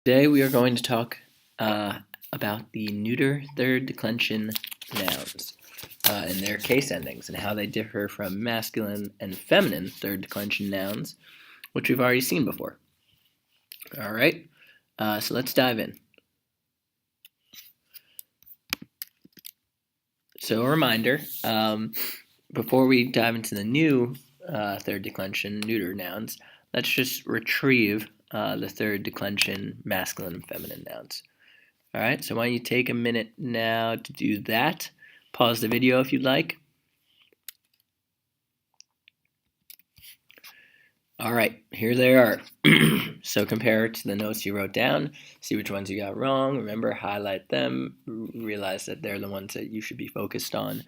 Today we are going to talk about the neuter third declension nouns and their case endings and how they differ from masculine and feminine third declension nouns, which we've already seen before. All right, so let's dive in. So a reminder, before we dive into the new third declension neuter nouns, let's just retrieve the third declension masculine and feminine nouns. All right, so why don't you take a minute now to do that. Pause the video if you'd like. All right, here they are. So compare to the notes you wrote down, see which ones you got wrong. Remember, highlight them. Realize that they're the ones that you should be focused on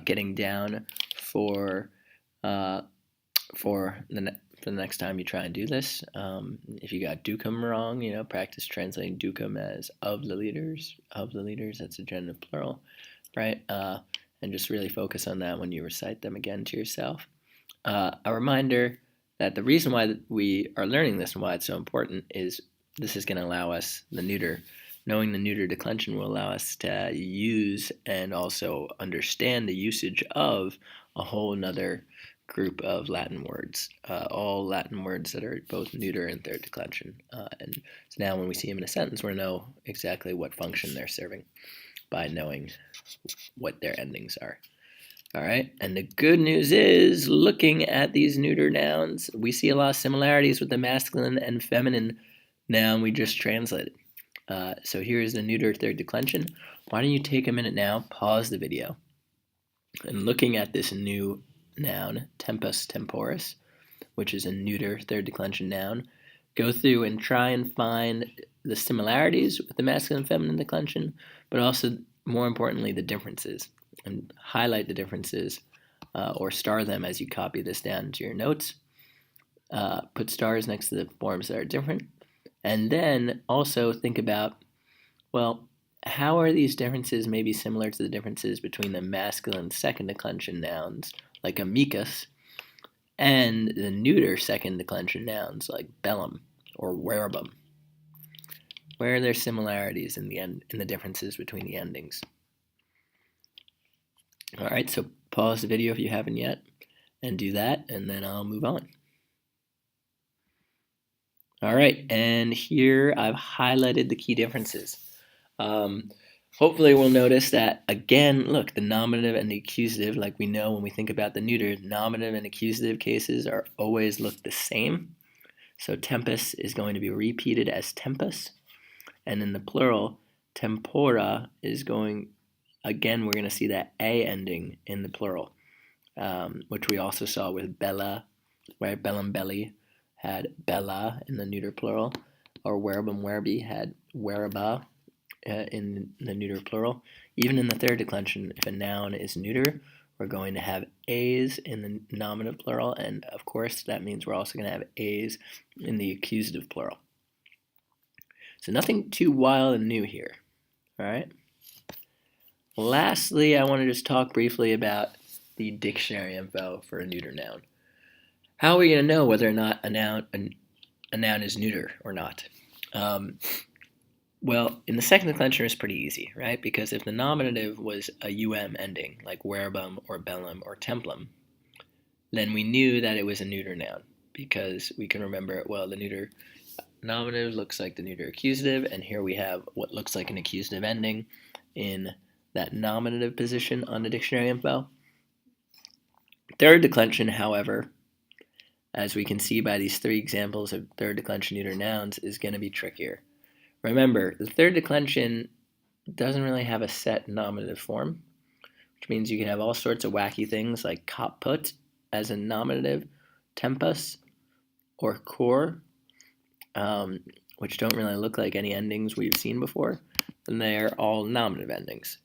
getting down for the next time you try and do this. If you got dukum wrong, practice translating dukum as of the leaders. Of the leaders, that's a genitive plural, right? And just really focus on that when you recite them again to yourself. A reminder that the reason why we are learning this and why it's so important is this is going to allow us, knowing the neuter declension will allow us to use and also understand the usage of a whole nother group of Latin words, all Latin words that are both neuter and third declension. And so now when we see them in a sentence, we'll know exactly what function they're serving by knowing what their endings are. All right, and the good news is, looking at these neuter nouns, we see a lot of similarities with the masculine and feminine noun we just translated. So here's the neuter third declension. Why don't you take a minute now, pause the video, and looking at this new noun, tempus temporis, which is a neuter third declension noun, go through and try and find the similarities with the masculine and feminine declension, but also, more importantly, the differences. And highlight the differences or star them as you copy this down to your notes. Put stars next to the forms that are different. And then also think about, well, how are these differences maybe similar to the differences between the masculine second declension nouns, like amicus, and the neuter second declension nouns, like bellum or werebum? Where are there similarities in the differences between the endings? All right, so pause the video if you haven't yet and do that, and then I'll move on. All right, and here I've highlighted the key differences. Hopefully we'll notice that, again, look, the nominative and the accusative, like we know when we think about the neuter, nominative and accusative cases are always look the same. So tempus is going to be repeated as tempus, and in the plural, tempora is going, again, we're going to see that A ending in the plural, which we also saw with bella, right? Bellum belly had bella in the neuter plural, or werebum werbi had wereba in the neuter plural. Even in the third declension, if a noun is neuter, we're going to have A's in the nominative plural, and of course that means we're also going to have A's in the accusative plural. So nothing too wild and new here, all right? Lastly, I want to just talk briefly about the dictionary info for a neuter noun. How are we going to know whether or not a noun is neuter or not? Well, in the second declension, it's pretty easy, right? Because if the nominative was a um ending, like werebum or bellum or templum, then we knew that it was a neuter noun because we can remember, well, the neuter nominative looks like the neuter accusative, and here we have what looks like an accusative ending in that nominative position on the dictionary info. Third declension, however, as we can see by these three examples of third declension neuter nouns, is going to be trickier. Remember, the third declension doesn't really have a set nominative form, which means you can have all sorts of wacky things like caput as a nominative, tempus, or cor, which don't really look like any endings we've seen before, and they're all nominative endings.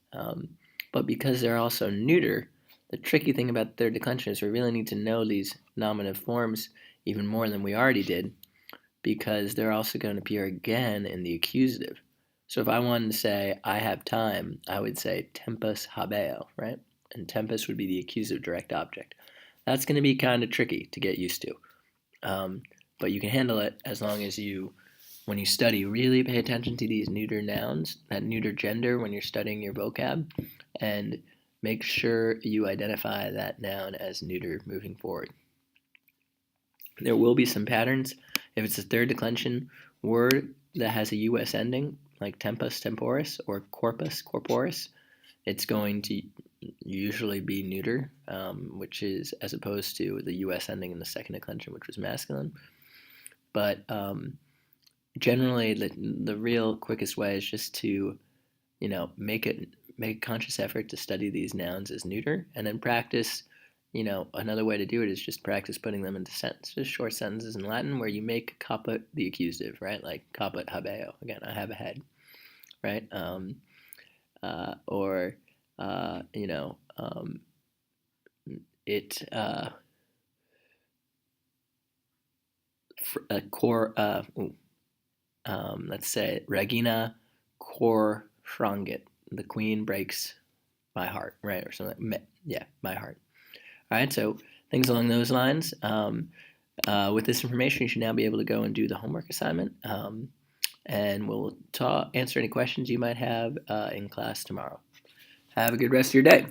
But because they're also neuter, the tricky thing about third declension is we really need to know these nominative forms even more than we already did, because they're also going to appear again in the accusative. So if I wanted to say, I have time, I would say tempus habeo, right? And tempus would be the accusative direct object. That's going to be kind of tricky to get used to. But you can handle it as long as you when you study, really pay attention to these neuter nouns, that neuter gender when you're studying your vocab, and make sure you identify that noun as neuter moving forward. There will be some patterns. If it's a third declension word that has a US ending, like tempus temporis or corpus corporis, it's going to usually be neuter, which is as opposed to the US ending in the second declension, which was masculine. But generally, the real quickest way is just to make a conscious effort to study these nouns as neuter, and then practice. Another way to do it is just practice putting them into sentences, short sentences in Latin, where you make caput the accusative, right? Like caput habeo. Again, I have a head, right? Or it core. Let's say Regina cor frangit. The queen breaks my heart, right? Or something. Yeah, my heart. All right, so things along those lines. With this information, you should now be able to go and do the homework assignment, and we'll answer any questions you might have in class tomorrow. Have a good rest of your day.